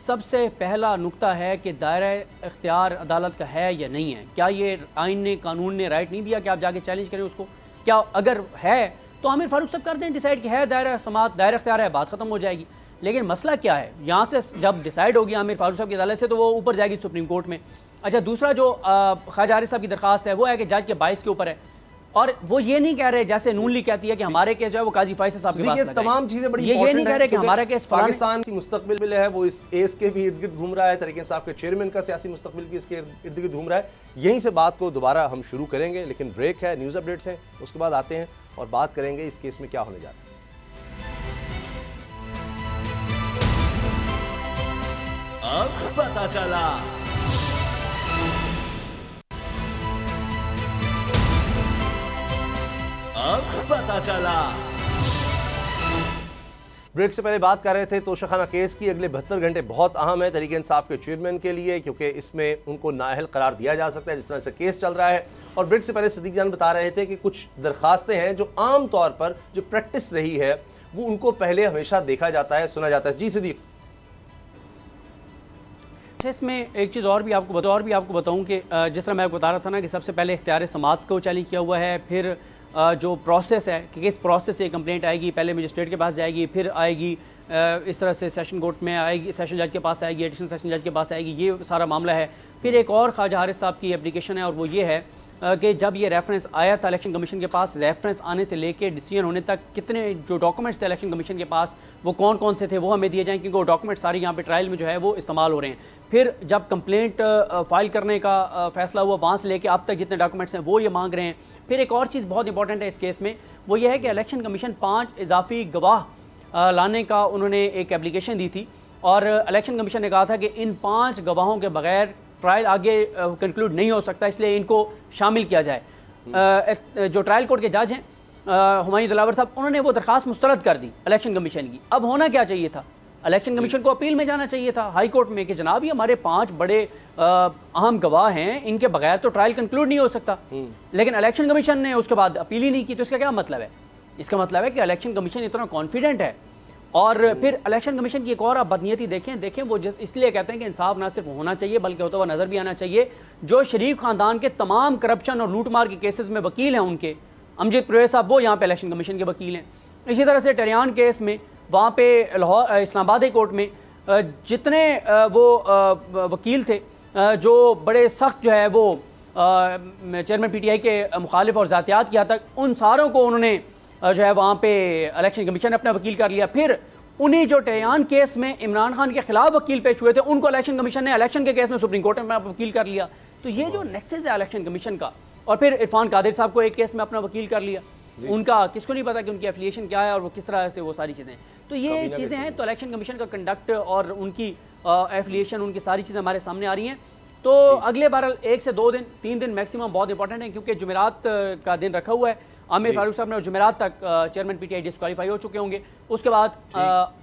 Speaker 4: सबसे पहला नुक्ता है कि दायरा इख्तियार अदालत का है या नहीं है। क्या ये आइन ने, कानून ने राइट नहीं दिया कि आप जाके चैलेंज करें उसको? क्या अगर है तो आमिर फारूक साहब कर दें डिसाइड कि है दायरा समात, दायरा इख्तियार है, बात खत्म हो जाएगी। लेकिन मसला क्या है, यहाँ से जब डिसाइड होगी आमिर फारूक साहब की अदालत से तो वो ऊपर जाएगी सुप्रीम कोर्ट में। अच्छा, दूसरा जो ख्वाजा हारिस साहब की दरखास्त है वो है कि जज के 22 के ऊपर है, और वो ये नहीं कह रहे जैसे नून लीग कहती है कि हमारे केस जो है वो काजी फैसल साहब के पास लगाएं।
Speaker 3: तमाम चीजें बड़ी
Speaker 4: ये नहीं कह रहे कि हमारा केस
Speaker 3: पाकिस्तान की मुस्तकबिल है वो इस एस के भी इर्द गिर्द घूम रहा है, तरीके साहब के चेयरमैन का सियासी मुस्तकबिल भी इसके इर्द गिर्द घूम रहा है। यहीं से बात को दोबारा हम शुरू करेंगे, लेकिन ब्रेक है, न्यूज़ अपडेट्स हैं, उसके बाद आते हैं और बात करेंगे इस केस में क्या होने जा रहा है।
Speaker 2: अब पता चला। अब पता चला।
Speaker 3: ब्रेक से पहले बात कर रहे थे तोशाखाना केस की। अगले 72 घंटे बहुत अहम है तहरीक इंसाफ के चेयरमैन के लिए, क्योंकि इसमें उनको नाअहल करार दिया जा सकता है जिस तरह से केस चल रहा है। और ब्रेक से पहले सदीक जान बता रहे थे कि कुछ दरखास्तें हैं जो आम तौर पर जो प्रैक्टिस रही है वो उनको पहले हमेशा देखा जाता है, सुना जाता है। जी सदीक,
Speaker 4: इसमें एक चीज़ और भी आपको बताऊं कि जिस तरह मैं आपको बता रहा था ना कि सबसे पहले इख्तियार समात को चैलेंज किया हुआ है, फिर जो प्रोसेस है कि किस प्रोसेस से कंप्लेंट आएगी, पहले मजिस्ट्रेट के पास जाएगी, फिर आएगी इस तरह से सेशन कोर्ट में आएगी, सेशन जज के पास आएगी, एडिशनल सेशन जज के पास आएगी, ये सारा मामला है। फिर एक और ख्वाजा हारिस साहब की एप्लीकेशन है और वो ये है कि जब ये रेफरेंस आया था इलेक्शन कमीशन के पास, रेफरेंस आने से लेके डिसीजन होने तक कितने जो डॉक्यूमेंट्स थे इलेक्शन कमीशन के पास वो कौन कौन से थे वो हमें दिए जाएँ, क्योंकि वो डॉक्यूमेंट सारे यहाँ पे ट्रायल में जो है वो इस्तेमाल हो रहे हैं। फिर जब कंप्लेंट फाइल करने का फैसला हुआ वहाँ से लेके अब तक जितने डॉक्यूमेंट्स हैं वो ये मांग रहे हैं। फिर एक और चीज़ बहुत इंपॉर्टेंट है इस केस में, वो ये है कि इलेक्शन कमीशन 5 इजाफी गवाह लाने का उन्होंने एक एप्लीकेशन दी थी और इलेक्शन कमीशन ने कहा था कि इन 5 गवाहों के बगैर ट्रायल आगे कंक्लूड नहीं हो सकता, इसलिए इनको शामिल किया जाए। जो ट्रायल कोर्ट के जज हैं हुमायूं दिलावर साहब, उन्होंने वो दरखास्त मुस्तरद कर दी इलेक्शन कमीशन की। अब होना क्या चाहिए था, इलेक्शन कमीशन को अपील में जाना चाहिए था हाई कोर्ट में कि जनाब ये हमारे 5 बड़े अहम गवाह हैं, इनके बगैर तो ट्रायल कंक्लूड नहीं हो सकता। लेकिन इलेक्शन कमीशन ने उसके बाद अपील ही नहीं की। तो इसका क्या मतलब है? इसका मतलब है कि इलेक्शन कमीशन इतना कॉन्फिडेंट है। और फिर इलेक्शन कमीशन की एक और आप बदनीयती देखें वो इसलिए कहते हैं कि इंसाफ ना सिर्फ होना चाहिए बल्कि होता हुआ नजर भी आना चाहिए। जो शरीफ खानदान के तमाम करप्शन और लूटमार के केसेस में वकील हैं उनके, अमजद परवेज साहब, वो यहाँ पे इलेक्शन कमीशन के वकील हैं। इसी तरह से टेरियान केस में वहाँ पे लाहौर इस्लामाबाद हाई कोर्ट में जितने वो वकील थे जो बड़े सख्त जो है वो चेयरमैन PTI के मुखालिफ और ज़ातियात किया तक, उन सारों को उन्होंने जो है वहाँ पे इलेक्शन कमीशन ने अपना वकील कर लिया। फिर उन्हीं जो टेरियान केस में इमरान खान के खिलाफ वकील पेश हुए थे, उनको इलेक्शन कमीशन ने इलेक्शन के केस में सुप्रीम कोर्ट में वकील कर लिया। तो ये जो नेक्सस है इलेक्शन कमीशन का, और फिर इरफान कादिर साहब को एक केस में अपना वकील कर लिया। उनका किसको नहीं पता कि उनकी एफिलिएशन क्या है और वो किस तरह से वो सारी चीज़ें। तो ये चीज़ें हैं। तो इलेक्शन कमीशन का कंडक्ट और उनकी एफिलिएशन, उनकी सारी चीज़ें हमारे सामने आ रही हैं। तो अगले बार 1 से 2 दिन 3 दिन मैक्सिमम बहुत इंपॉर्टेंट है, क्योंकि जुमेरात का दिन रखा हुआ है। आमिर फारूक साहब ने जुमेरात तक चेयरमैन PTI डिस्क्वालीफाई हो चुके होंगे। उसके बाद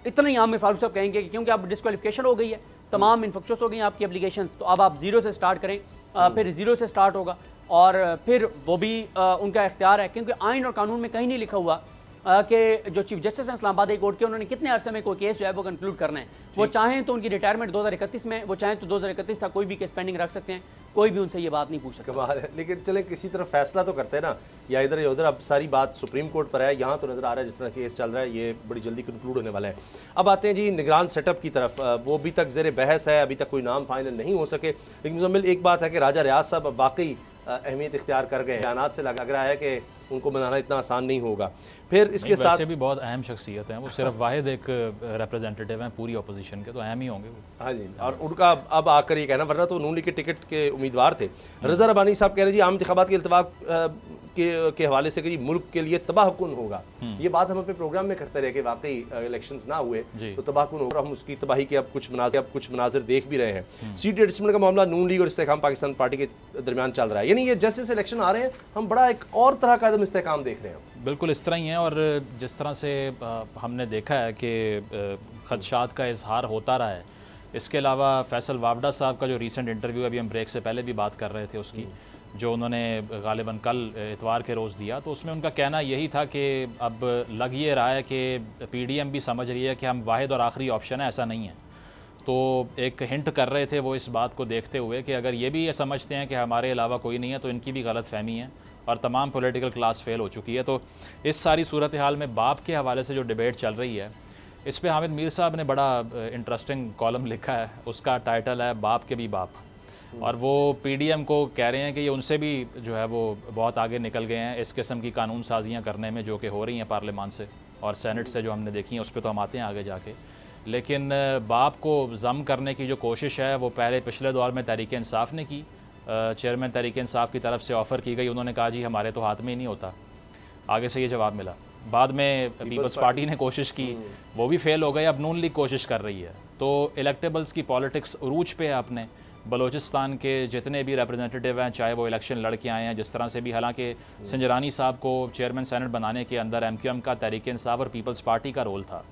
Speaker 4: इतना ही आमिर फारूक साहब कहेंगे कि क्योंकि अब डिस्क्वालिफिकेशन हो गई है, तमाम इन्फेक्शस हो गई हैं आपकी एप्लीकेशंस, तो अब आप 0 से स्टार्ट करें। फिर 0 से स्टार्ट होगा और फिर वो भी उनका इख्तियार है, क्योंकि आइन और कानून में कहीं नहीं लिखा हुआ कि जो चीफ जस्टिस हैं इस्लामाबाद हाई कोर्ट के, उन्होंने कितने अरसे में कोई केस जो है वो कंक्लूड करना है। वो चाहें तो उनकी रिटायरमेंट 2031 में, वो चाहें तो 2031 तक कोई भी केस पेंडिंग रख सकते हैं, कोई भी उनसे ये बात नहीं पूछ सकता।
Speaker 3: कमाल है। लेकिन चले किसी तरह फैसला तो करते हैं ना, या इधर या उधर। अब सारी बात सुप्रीम कोर्ट पर है, यहाँ तो नज़र आ रहा है जिस तरह केस चल रहा है ये बड़ी जल्दी कंक्लूड होने वाला है। अब आते हैं जी निगरान सेटअप की तरफ। वो अभी तक ज़ेर बहस है, अभी तक कोई नाम फाइनल नहीं हो सके। लेकिन मुजम्मिल, एक बात है कि राजा रियाज साहब अब वाकई अहमियत इख्तियार कर गए। बयानात से लग रहा है कि उनको बनाना इतना आसान नहीं होगा। फिर इसके साथ
Speaker 5: भी बहुत अहम शख्सियत हैं, वो सिर्फ वाहिद एक रिप्रेजेंटेटिव हैं पूरी अपोजिशन के, तो अहम ही होंगे वो।
Speaker 3: हाँ जी, और उनका अब आकर ये कहना, वरना तो नून लीग के टिकट के उम्मीदवार थे। रज़ा रबानी साहब कह रहे जी आम इंतखाबात के इल्तवाक के हवाले से कि मुल्क के लिए तबाहकुन होगा। ये बात हम अपने प्रोग्राम में करते रहे कि वाकई इलेक्शंस ना हुए तो तबाहकुन होगा। हम उसकी तबाही के अब कुछ मनाजिर देख भी रहे हैं। सीट एडजस्टमेंट का मामला नून लीग और इस्तेहकाम पाकिस्तान पार्टी के दरमियान चल रहा है। यानी ये जैसे जैसे इलेक्शन आ रहे हैं हम बड़ा एक और तरह का इस्तेहकाम देख रहे हैं।
Speaker 5: बिल्कुल इस तरह ही है। और जिस तरह से हमने देखा है कि खदशात का इजहार होता रहा है, इसके अलावा फैसल वावडा साहब का जो रीसेंट इंटरव्यू, अभी हम ब्रेक से पहले भी बात कर रहे थे उसकी, जो उन्होंने गालिबन कल इतवार के रोज़ दिया, तो उसमें उनका कहना यही था कि अब लग ये रहा है कि PDM भी समझ रही है कि हम वाहिद और आखिरी ऑप्शन है, ऐसा नहीं है। तो एक हिंट कर रहे थे वो इस बात को देखते हुए कि अगर ये भी ये समझते हैं कि हमारे अलावा कोई नहीं है तो इनकी भी गलत फहमी है और तमाम पॉलिटिकल क्लास फेल हो चुकी है। तो इस सारी सूरत हाल में बाप के हवाले से जो डिबेट चल रही है, इस पर हामिद मीर साहब ने बड़ा इंटरेस्टिंग कॉलम लिखा है। उसका टाइटल है बाप के भी बाप, और वो PDM को कह रहे हैं कि ये उनसे भी जो है वो बहुत आगे निकल गए हैं इस किस्म की कानून साजियाँ करने में जो कि हो रही हैं पार्लियामान से और सेनेट से, जो हमने देखी हैं उस पर तो हम आते हैं आगे जाके। लेकिन बाप को ज़म करने की जो कोशिश है वो पहले पिछले दौर में तहरीक इंसाफ ने की। चेयरमैन तहरीक इंसाफ की तरफ से ऑफ़र की गई, उन्होंने कहा जी हमारे तो हाथ में ही नहीं होता, आगे से ये जवाब मिला। बाद में पीपल्स पार्टी ने कोशिश की, वो भी फेल हो गए। अब नून लीग कोशिश कर रही है। तो इलेक्टेबल्स की पॉलिटिक्स उरूज पे है अपने। बलोचिस्तान के जितने भी रिप्रेजेंटेटिव हैं, चाहे वो इलेक्शन लड़ के आए हैं जिस तरह से भी, हालांकि संजरानी साहब को चेयरमैन सेनेट बनाने के अंदर MQM का, तहरीक इंसाफ और पीपल्स पार्टी का रोल था,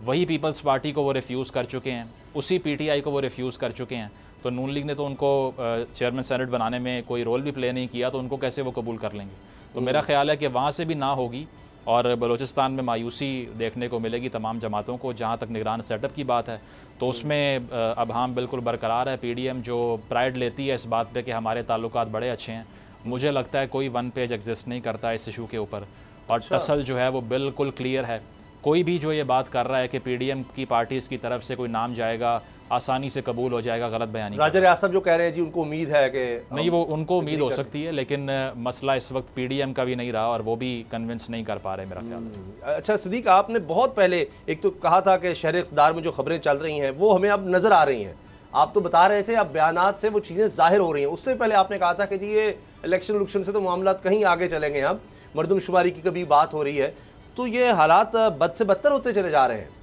Speaker 5: वही पीपल्स पार्टी को वो रिफ्यूज़ कर चुके हैं, उसी PTI को वो रिफ्यूज़ कर चुके हैं। तो नून लीग ने तो उनको चेयरमैन सेनेट बनाने में कोई रोल भी प्ले नहीं किया, तो उनको कैसे वो कबूल कर लेंगे। तो मेरा ख्याल है कि वहाँ से भी ना होगी और बलूचिस्तान में मायूसी देखने को मिलेगी तमाम जमातों को। जहाँ तक निगरान सेटअप की बात है तो उसमें अब हम बिल्कुल बरकरार है। PDM जो प्राइड लेती है इस बात पे कि हमारे ताल्लुकात बड़े अच्छे हैं, मुझे लगता है कोई वन पेज एग्जिस्ट नहीं करता इस इशू के ऊपर, और टसल जो है वो बिल्कुल क्लियर है। कोई भी जो ये बात कर रहा है कि PDM की पार्टीज़ की तरफ से कोई नाम जाएगा, आसानी से कबूल हो जाएगा, गलत बयानी।
Speaker 3: राजा रियाज साहब जो कह रहे हैं जी उनको उम्मीद है कि
Speaker 5: नहीं, वो उनको उम्मीद हो सकती है, लेकिन मसला इस वक्त PDM का भी नहीं रहा और वो भी कन्विंस नहीं कर पा रहे मेरा ख्याल।
Speaker 3: अच्छा सदीक, आपने बहुत पहले एक तो कहा था कि शहर इक़्तिदार में जो खबरें चल रही हैं वो हमें अब नज़र आ रही हैं। आप तो बता रहे थे अब बयानात से वो चीज़ें ज़ाहिर हो रही हैं। उससे पहले आपने कहा था कि जी ये इलेक्शन से तो मामला कहीं आगे चलेंगे, अब मरदमशुमारी की कभी बात हो रही है, तो ये हालात बद से बदतर होते चले जा रहे हैं।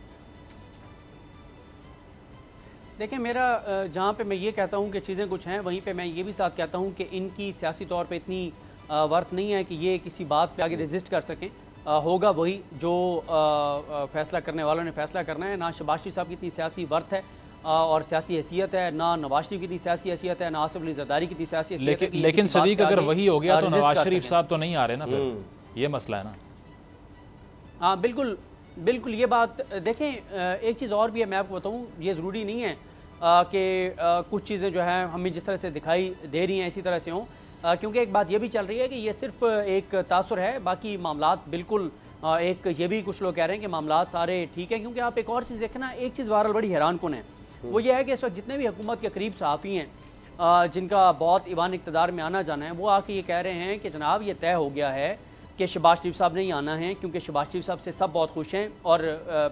Speaker 4: देखिए, मेरा जहाँ पे मैं ये कहता हूँ कि चीज़ें कुछ हैं, वहीं पे मैं ये भी साथ कहता हूँ कि इनकी सियासी तौर पे इतनी वर्थ नहीं है कि ये किसी बात पे आगे रेजिस्ट कर सकें। होगा वही जो फैसला करने वालों ने फैसला करना है। ना शहबाज शरीफ साहब की इतनी सियासी वर्थ है और सियासी हैसियत है, ना नवाज शरीफ की इतनी सियासी हैसियत है, ना आसिफ अली जरदारी की इतनी सियासी हैसियत है।
Speaker 5: लेकिन सदीक अगर वही हो गया तो नवाज शरीफ साहब तो नहीं आ रहे ना, फिर ये मसला है ना।
Speaker 4: हाँ बिल्कुल बिल्कुल, ये बात देखें। एक चीज़ और भी है, मैं आपको बताऊँ, ये ज़रूरी नहीं है कि कुछ चीज़ें जो हैं हमें जिस तरह से दिखाई दे रही हैं इसी तरह से हों, क्योंकि एक बात ये भी चल रही है कि ये सिर्फ एक तासुर है, बाकी मामलात बिल्कुल एक ये भी कुछ लोग कह रहे हैं कि मामलात सारे ठीक हैं। क्योंकि आप एक और चीज़ देखें ना, एक चीज़ बहरहाल बड़ी हैरान कुन है, वो ये है कि इस वक्त जितने भी हुकूमत के करीब सहाफ़ी हैं जिनका बहुत ईवान इक़्तिदार में आना जाना है, वो आके ये कह रहे हैं कि जनाब ये तय हो गया है कि शहबाज शरीफ साहब नहीं आना है, क्योंकि शहबाज शरीफ साहब से सब बहुत खुश हैं। और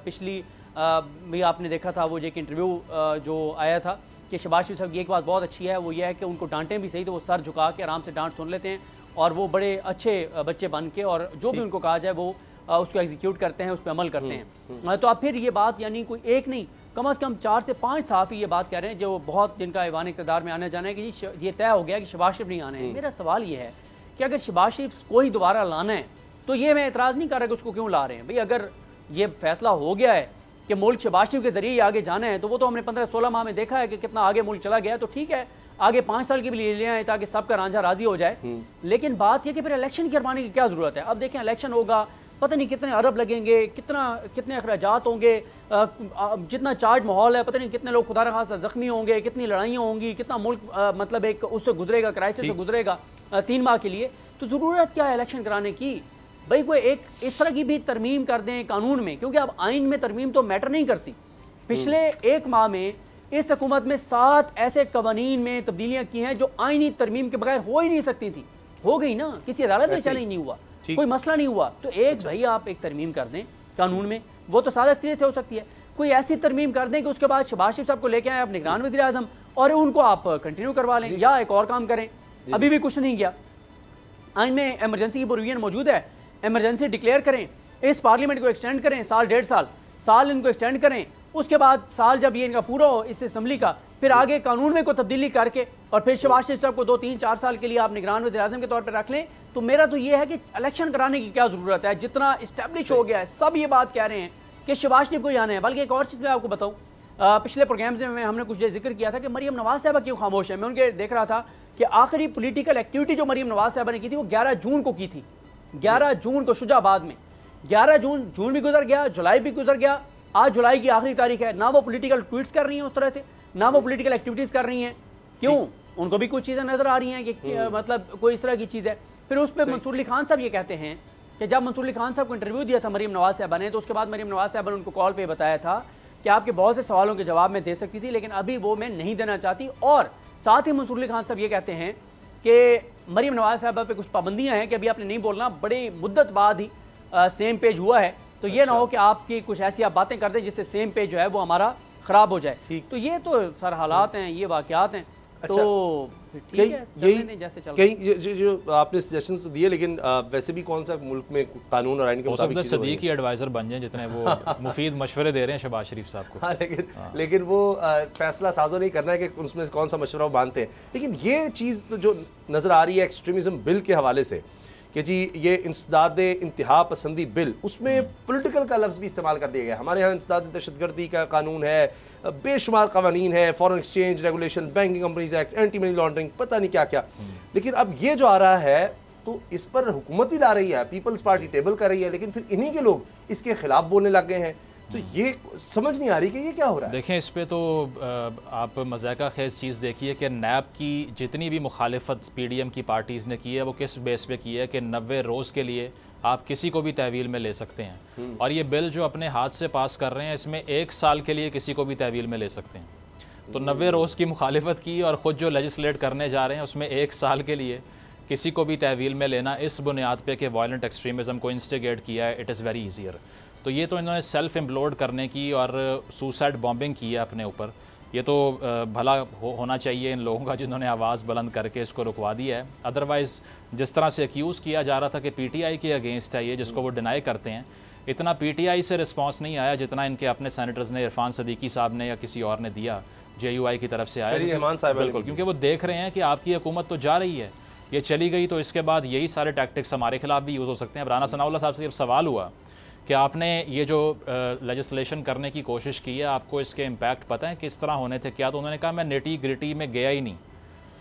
Speaker 4: पिछली भी आपने देखा था वो जो एक इंटरव्यू जो आया था कि शहबाज शरीफ साहब की एक बात बहुत अच्छी है, वो ये है कि उनको डांटें भी सही तो वो सर झुका के आराम से डांट सुन लेते हैं और वो बड़े अच्छे बच्चे बन के और जो भी उनको कहा जाए वो उसको एग्जीक्यूट करते हैं, उस पर अमल करते हैं। तो अब फिर ये बात यानी कोई एक नहीं, कम से कम 4 से 5 सहाफ़ी ये बात कह रहे हैं जो बहुत जिनका ईवान इक़्तिदार में आने जाना है कि जी ये तय हो गया कि शहबाज शरीफ नहीं आने हैं। मेरा सवाल ये है कि अगर शहबाज शरीफ को ही दोबारा लाना है तो ये मैं एतराज़ नहीं कर रहा कि उसको क्यों ला रहे हैं भाई। अगर ये फैसला हो गया है कि मुल्क शहबाज शरीफ के जरिए आगे जाना है, तो वो तो हमने 15-16 माह में देखा है कि कितना आगे मुल्क चला गया है। तो ठीक है, आगे 5 साल की भी ले आए ताकि सबका रांझा राजी हो जाए। लेकिन बात यह कि फिर इलेक्शन करवाने की क्या ज़रूरत है। अब देखें, इलेक्शन होगा, पता नहीं कितने अरब लगेंगे, कितने अखराजात होंगे, जितना चार्ज माहौल है, पता नहीं कितने लोग खुदा खासा ज़ख्मी होंगे, कितनी लड़ाइयाँ होंगी, कितना मुल्क मतलब एक उससे गुजरेगा, क्राइसिस से गुजरेगा 3 माह के लिए। तो ज़रूरत क्या है इलेक्शन कराने की भाई। कोई एक इस तरह की भी तरमीम कर दें कानून में, क्योंकि अब आइन में तरमीम तो मैटर नहीं करती। पिछले 1 माह में इस हुकूमत में 7 ऐसे कवानीन में तब्दीलियाँ की हैं जो आइनी तरमीम के बगैर हो ही नहीं सकती थी। हो गई ना, किसी अदालत में चैलेंज नहीं हुआ, कोई मसला नहीं हुआ। तो एक भाई आप एक तरमीम कर दें कानून में, वो तो सादा सिरे से हो सकती है। कोई ऐसी तरमीम कर दें कि उसके बाद शहबाज शरीफ साहब को लेके आए आप निगरान वज़ीर आज़म और उनको आप कंटिन्यू करवा लें, या एक और काम करें। अभी भी कुछ नहीं किया, आइन में एमरजेंसी की प्रोविजन मौजूद है, एमरजेंसी डिक्लेयर करें, इस पार्लियामेंट को एक्सटेंड करें, 1.5 साल इनको एक्सटेंड करें। उसके बाद साल जब ये इनका पूरा हो इस असम्बली का, फिर आगे कानून में कोई तब्दीली करके और फिर शहबाज शरीफ साहब को 2-3-4 साल के लिए आप निगरान वज़ीर आज़म के तौर पर रख लें। तो मेरा तो ये है कि इलेक्शन कराने की क्या ज़रूरत है, जितना इस्टेब्लिश हो गया है। सब ये बात कह रहे हैं कि शहबाज शरीफ को जाना है। बल्कि एक और चीज़ मैं आपको बताऊँ, पिछले प्रोग्राम्स में हमने कुछ जिक्र किया था कि मरीम नवाज साहबा क्यों खामोश है। मैं उनके देख रहा था कि आखिरी पॉलिटिकल एक्टिविटी जो मरीम नवाज साहबा ने की थी वो 11 जून को की थी। 11 जून को शुजाबाद में, 11 जून भी गुजर गया, जुलाई भी गुजर गया, आज जुलाई की आखिरी तारीख है। ना वो पॉलिटिकल ट्वीट्स कर रही हैं उस तरह से, ना वो पॉलिटिकल एक्टिविटीज़ कर रही हैं। क्यों? उनको भी कुछ चीज़ें नज़र आ रही हैं कि मतलब कोई इस तरह की चीज़ है। फिर उस पर मंसूर अली खान साहब ये कहते हैं कि जब मंसूर अली खान साहब को इंटरव्यू दिया था मरीम नवाज साहबा ने, तो उसके बाद मरीम नवाज साहबा ने उनको कॉल पे बताया था कि आपके बहुत से सवालों के जवाब मैं दे सकती थी, लेकिन अभी वो मैं नहीं देना चाहती। और साथ ही मंसूर अली खान साहब ये कहते हैं कि मरीम नवाज साहबा पे कुछ पाबंदियां हैं कि अभी आपने नहीं बोलना, बड़ी मुद्दत बाद ही सेम पेज हुआ है। तो ये ना हो कि आपकी कुछ ऐसी आप बातें कर दें जिससे सेम पेज जो है वो हमारा ख़राब हो जाए। तो ये तो सर हालात हैं, ये वाक़यात हैं। तो ठीक है, जैसे चल
Speaker 3: कई जो आपने सजेशंस दिए, लेकिन वैसे भी कौन सा मुल्क में कानून और आइन के मुताबिक
Speaker 5: सदीक ही एडवाइज़र बन जाए जितने वो मुफीद मशवरे दे रहे हैं शहबाज शरीफ साहब को।
Speaker 3: हाँ, लेकिन वो फैसला साजो नहीं करना है कि उसमें कौन सा मशवरा वो मानते हैं। लेकिन ये चीज़ तो जो नज़र आ रही है एक्सट्रीमिज़म बिल के हवाले से कि जी ये इंसदाद इंतहा पसंदी बिल, उसमें पॉलिटिकल का लफ्ज़ भी इस्तेमाल कर दिया गया। हमारे यहाँ इंसदाद दहशतगर्दी का कानून है, बेशुमार कवानीन है, foreign exchange regulation, banking companies act, anti money laundering, पता नहीं क्या क्या। लेकिन अब ये जो आ रहा है तो इस पर हुकूमत ही ला रही है, पीपल्स पार्टी टेबल कर रही है, लेकिन फिर इन्हीं के लोग इसके खिलाफ बोलने लग गए हैं। तो ये समझ नहीं आ रही कि ये क्या हो रहा है।
Speaker 5: देखें, इस पे तो आप मज़ाका खेज़ चीज़ देखिए कि नैब की जितनी भी मुखालिफत PDM की पार्टीज़ ने की है वो किस बेस पे की है कि 90 रोज़ के लिए आप किसी को भी तहवील में ले सकते हैं। और ये बिल जो अपने हाथ से पास कर रहे हैं इसमें 1 साल के लिए किसी को भी तहवील में ले सकते हैं। तो 90 रोज़ की मुखालिफत की और ख़ुद जो लेजिस्लेट करने जा रहे हैं उसमें 1 साल के लिए किसी को भी तहवील में लेना इस बुनियाद पे कि वायलेंट एक्सट्रीमिज़म को इंस्टिगेट किया है, इट इज़ वेरी ईजियर। तो ये तो इन्होंने सेल्फ इम्प्लोड करने की और सुसाइड बॉम्बिंग की है अपने ऊपर। ये तो भला होना चाहिए इन लोगों का जिन्होंने आवाज़ बुलंद करके इसको रुकवा दिया है। अदरवाइज़ जिस तरह से एक्यूज़ किया जा रहा था कि PTI के अगेंस्ट है ये, जिसको वो डिनाई करते हैं, इतना PTI से रिस्पॉन्स नहीं आया जितना इनके अपने सैनिटर्स ने, इरफान सदीकी साहब ने या किसी और ने दिया, JUI की तरफ से आया।
Speaker 3: बिल्कुल,
Speaker 5: क्योंकि वो देख रहे हैं कि आपकी हुकूमत तो जा रही है, ये चली गई तो इसके बाद यही सारे टैक्टिक्स हमारे खिलाफ भी यूज़ हो सकते हैं। अब राना सनाउल्लाह साहब से जब सवाल हुआ कि आपने ये जो लेजिस्लेशन करने की कोशिश की है, आपको इसके इम्पैक्ट पता है किस तरह होने थे क्या, तो उन्होंने कहा मैं नेटी ग्रिटी में गया ही नहीं,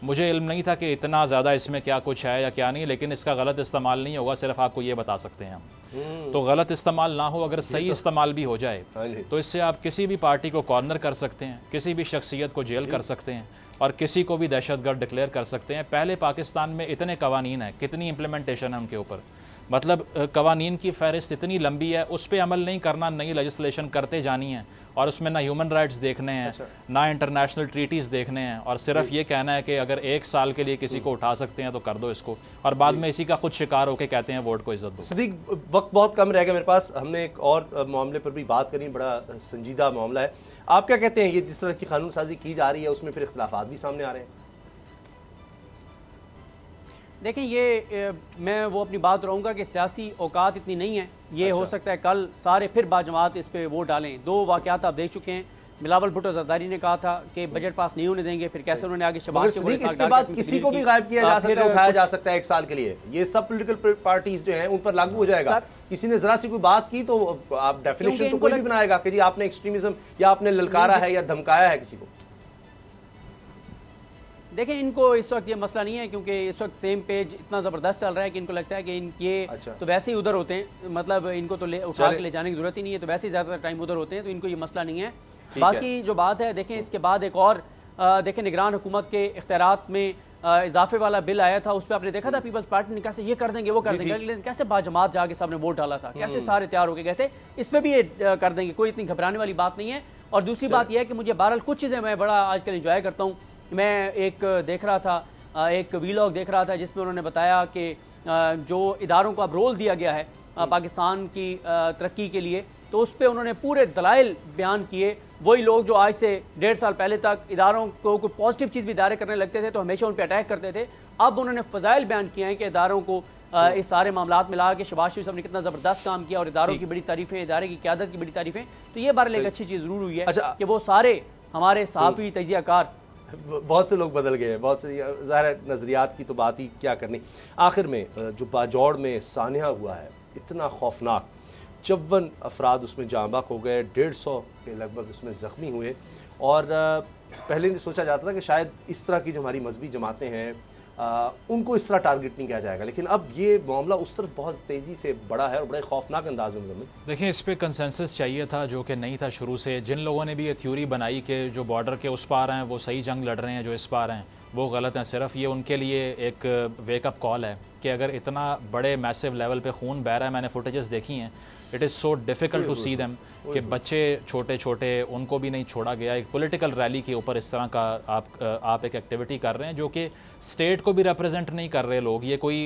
Speaker 5: मुझे इल्म नहीं था कि इतना ज़्यादा इसमें क्या कुछ है या क्या नहीं, लेकिन इसका गलत इस्तेमाल नहीं होगा, सिर्फ आपको ये बता सकते हैं हम। तो गलत इस्तेमाल ना हो, अगर सही इस्तेमाल भी हो जाए तो इससे आप किसी भी पार्टी को कॉर्नर कर सकते हैं, किसी भी शख्सियत को जेल कर सकते हैं और किसी को भी दहशतगर्द डिक्लेयर कर सकते हैं। पहले पाकिस्तान में इतने कवानीन हैं, कितनी इम्प्लीमेंटेशन है उनके ऊपर, मतलब कवानीन की फ़हरिस्त इतनी लंबी है, उस पर अमल नहीं करना, नई लेजिस्लेशन करते जानी है और उसमें ना ह्यूमन राइट्स देखने हैं, ना इंटरनेशनल ट्रीटीज़ देखने हैं, और सिर्फ ये कहना है कि अगर 1 साल के लिए किसी को उठा सकते हैं तो कर दो इसको, और बाद में इसी का खुद शिकार होकर कहते हैं वोट को इज्जत दो।
Speaker 3: सदीक, वक्त बहुत कम रह गया मेरे पास, हमने एक और मामले पर भी बात करनी, बड़ा संजीदा मामला है। आप क्या कहते हैं, ये जिस तरह की कानून साजी की जा रही है उसमें फिर इख्तिलाफात भी सामने आ रहे हैं?
Speaker 4: देखें, ये मैं वो अपनी बात रहूँगा कि सियासी औकात इतनी नहीं है। ये हो सकता है कल सारे फिर बाजमात इस पे वोट डालें। 2 वाक़यात आप देख चुके हैं। बिलावल भुट्टो जरदारी ने कहा था कि बजट पास नहीं होने देंगे, फिर कैसे उन्होंने आगे शबाज के
Speaker 3: इसके बाद किसी को भी गायब किया जा सकता है, उठाया जा सकता है 1 साल के लिए। ये सब पॉलिटिकल पार्टीज जो हैं उन पर लागू हो जाएगा। किसी ने जरा सी कोई बात की तो आप डेफिनेशन तो कोई भी बनाएगा कि जी आपने एक्सट्रीमिज्म या आपने ललकारा है या धमकाया है किसी को।
Speaker 4: देखें, इनको इस वक्त ये मसला नहीं है क्योंकि इस वक्त सेम पेज इतना ज़बरदस्त चल रहा है कि इनको लगता है कि ये तो वैसे ही उधर होते हैं, मतलब इनको तो उठा के ले जाने की जरूरत ही नहीं है, तो वैसे ही ज़्यादातर टाइम उधर होते हैं, तो इनको ये मसला नहीं है। बाकी जो बात है, देखें इसके बाद एक और देखें निगरान हुकूमत के इख्तियारात में इजाफे वाला बिल आया था, उस पर आपने देखा था पीपल्स पार्टी ने कैसे ये कर देंगे वो कर देंगे, लेकिन कैसे बाजमात जाके सामने वोट डाला था, कैसे सारे तैयार होके गए थे, इसमें भी ये कर देंगे, कोई इतनी घबराने वाली बात नहीं है। और दूसरी बात यह है कि मुझे बहरहाल कुछ चीज़ें मैं बड़ा आजकल इंजॉय करता हूँ। मैं एक देख रहा था, एक वीलॉग देख रहा था जिसमें उन्होंने बताया कि जो इदारों को अब रोल दिया गया है पाकिस्तान की तरक्की के लिए, तो उस पर उन्होंने पूरे दलाइल बयान किए। वही लोग जो आज से 1.5 साल पहले तक इदारों को कोई पॉजिटिव चीज़ भी इदारे करने लगते थे तो हमेशा उन पर अटैक करते थे, अब उन्होंने फ़ज़ाइल बयान किए हैं कि इदारों को इस सारे मामलात मिला के शहबाज शरीफ साहब ने कितना ज़बरदस्त काम किया और इदारों की बड़ी तारीफ़ें, इदारे की क़यादत की बड़ी तारीफ़ें। तो ये बार एक अच्छी चीज़ ज़रूर हुई है कि वो सारे हमारे सहाफ़ी तजियाकार,
Speaker 3: बहुत से लोग बदल गए हैं, बहुत से ज़ाहिर नज़रियात की तो बात ही क्या करनी। आखिर में जो बाजौड़ में सानिया हुआ है, इतना खौफनाक, 54 अफराद उसमें जाँ बहक हो गए, 150 के लगभग उसमें ज़ख्मी हुए। और पहले सोचा जाता था कि शायद इस तरह की जो हमारी मजहबी जमातें हैं उनको इस तरह टारगेट नहीं किया जाएगा, लेकिन अब ये मामला उस तरफ बहुत तेज़ी से बढ़ा है और बड़े खौफनाक अंदाज में। मुझे
Speaker 5: देखिए, इस पर कंसेंसस चाहिए था जो कि नहीं था शुरू से। जिन लोगों ने भी ये थ्योरी बनाई कि जो बॉर्डर के उस पार हैं वो सही जंग लड़ रहे हैं, जो इस पार हैं वो गलत हैं, सिर्फ ये उनके लिए एक वेकअप कॉल है कि अगर इतना बड़े मैसिव लेवल पे खून बह रहा है, मैंने फुटेजेस देखी हैं, it is so difficult to see them कि बच्चे छोटे छोटे उनको भी नहीं छोड़ा गया। एक पॉलिटिकल रैली के ऊपर इस तरह का आप एक एक्टिविटी कर रहे हैं जो कि स्टेट को भी रिप्रेजेंट नहीं कर रहे लोग। ये कोई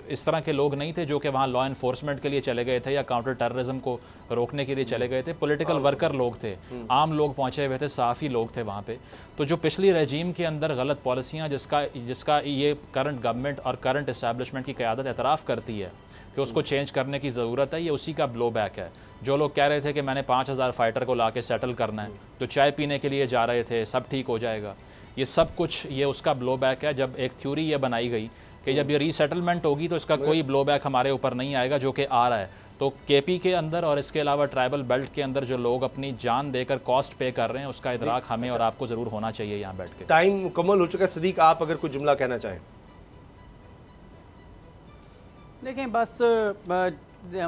Speaker 5: इस तरह के लोग नहीं थे जो कि वहाँ लॉ इन्फोर्समेंट के लिए चले गए थे या काउंटर टेररिज्म को रोकने के लिए चले गए थे। पॉलिटिकल वर्कर लोग थे, आम लोग पहुँचे हुए थे, सहाफ़ी लोग थे वहाँ पे। तो जो पिछली रजीम के अंदर गलत पॉलिसियाँ जिसका ये करंट गवर्नमेंट और करंट इस्टेब्लिशमेंट की क़यादत एतराफ़ करती है कि उसको चेंज करने की ज़रूरत है, ये उसी का ब्लो बैक है। जो लोग कह रहे थे कि मैंने 5000 फाइटर को ला के सेटल करना है, जो चाय पीने के लिए जा रहे थे सब ठीक हो जाएगा, ये सब कुछ ये उसका ब्लो बैक है। जब एक थ्योरी ये बनाई गई कि जब ये रीसेटलमेंट होगी तो इसका कोई ब्लो बैक हमारे ऊपर नहीं आएगा, जो कि आ रहा है। तो केपी के अंदर और इसके अलावा ट्राइबल बेल्ट के अंदर जो लोग अपनी जान देकर कॉस्ट पे कर रहे हैं, उसका इदराक हमें और आपको ज़रूर होना चाहिए यहाँ बैठ के।
Speaker 3: टाइम मुकम्मल हो चुका है। सदीक, आप अगर कोई जुमला कहना चाहें।
Speaker 4: देखें, बस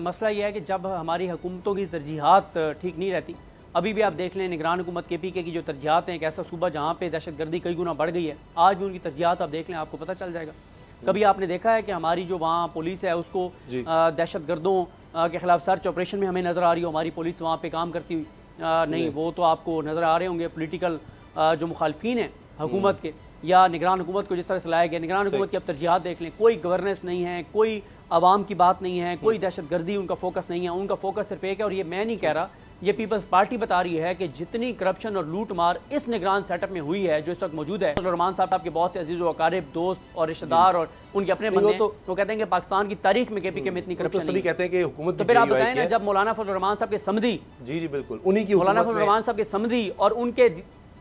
Speaker 4: मसला यह है कि जब हमारी हुकूमतों की तरजीहात ठीक नहीं रहती, अभी भी आप देख लें निगरान हुकूमत KPK की जो तरजीहात हैं, एक ऐसा सूबा जहाँ पे दहशतगर्दी कई गुना बढ़ गई है, आज भी उनकी तरजीहात आप देख लें, आपको पता चल जाएगा। कभी आपने देखा है कि हमारी जो वहाँ पुलिस है उसको दहशतगर्दों के खिलाफ सर्च ऑपरेशन में हमें नज़र आ रही हो हमारी पुलिस वहाँ पे काम करती हुई? नहीं, वो तो आपको नज़र आ रहे होंगे पॉलिटिकल जो मुखालफीन हैं हुकूमत के या निगरान हुकूमत को जिस तरह से लाया गया। निगरान हुकूमत की अब तरजीहात देख लें, कोई गवर्नेंस नहीं है, कोई आवाम की बात नहीं है, कोई दहशतगर्दी उनका फोकस नहीं है, उनका फोकस सिर्फ एक है। और ये मैं नहीं कह रहा, ये पीपल्स पार्टी बता रही है कि जितनी करप्शन और लूट मार इस निगरान सेटअप में हुई है जो इस वक्त मौजूद है, रहमान साहब के बहुत से अजीज़ व अकारिब, दोस्त और रिश्तेदार और उनके अपने बंदे तो कहते हैं कि पाकिस्तान की तारीख में KPK में इतनी करप्शन
Speaker 3: सभी कहते हैं कि हुकूमत।
Speaker 4: तो फिर आप बताएं ना, जब मौलाना फजल रहमान साहब के समधी,
Speaker 3: जी बिल्कुल, उन्हीं की
Speaker 4: मौलाना फजल रहमान साहब के समधी और उनके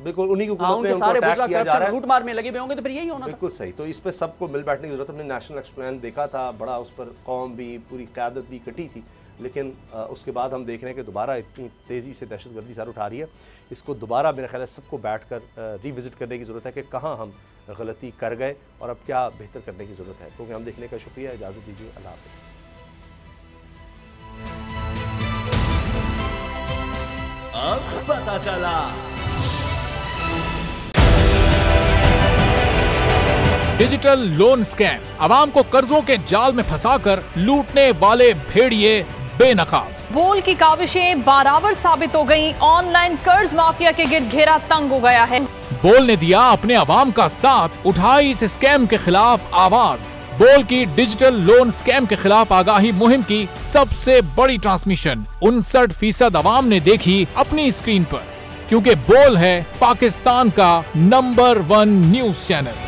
Speaker 3: बिल्कुल उन्हीं की
Speaker 4: हाँ,
Speaker 3: हुकूमत में
Speaker 4: उनके
Speaker 3: उनको
Speaker 4: सारे
Speaker 3: अटैक
Speaker 4: बुजला
Speaker 3: किया जा
Speaker 4: करप्शन
Speaker 3: रहा है।
Speaker 4: लूट मार में लगे हुए होंगे तो फिर यही होना था।
Speaker 3: बिल्कुल सही। तो इस पर सबको मिल बैठने की जरूरत है। हमने नेशनल एक्सप्लेन देखा था, बड़ा उस पर कौम भी, पूरी क़यादत भी कटी थी, लेकिन उसके बाद हम देख रहे हैं कि दोबारा इतनी तेज़ी से दहशतगर्दी सर उठा रही है। इसको दोबारा मेरा ख्याल है सबको बैठ कर रिविज़िट करने की ज़रूरत है कि कहाँ हम गलती कर गए और अब क्या बेहतर करने की ज़रूरत है। प्रोग्राम देखने का शुक्रिया, इजाज़त दीजिए, अल्लाह हाफ़िज़।
Speaker 2: अब पता चला।
Speaker 5: डिजिटल लोन स्कैम, आवाम को कर्जों के जाल में फंसाकर लूटने वाले भेड़िए बेनकाब।
Speaker 6: बोल की काविशें बाराबर साबित हो गईं। ऑनलाइन कर्ज माफिया के गिर्द घेरा तंग हो गया है।
Speaker 5: बोल ने दिया अपने आवाम का साथ, उठाई इस स्कैम के खिलाफ आवाज। बोल की डिजिटल लोन स्कैम के खिलाफ आगाही मुहिम की सबसे बड़ी ट्रांसमिशन 59% आवाम ने देखी अपनी स्क्रीन पर, क्योंकि बोल है पाकिस्तान का नंबर 1 न्यूज चैनल।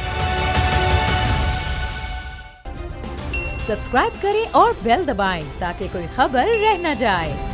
Speaker 1: सब्सक्राइब करें और बेल दबाएं ताकि कोई खबर रह न जाए।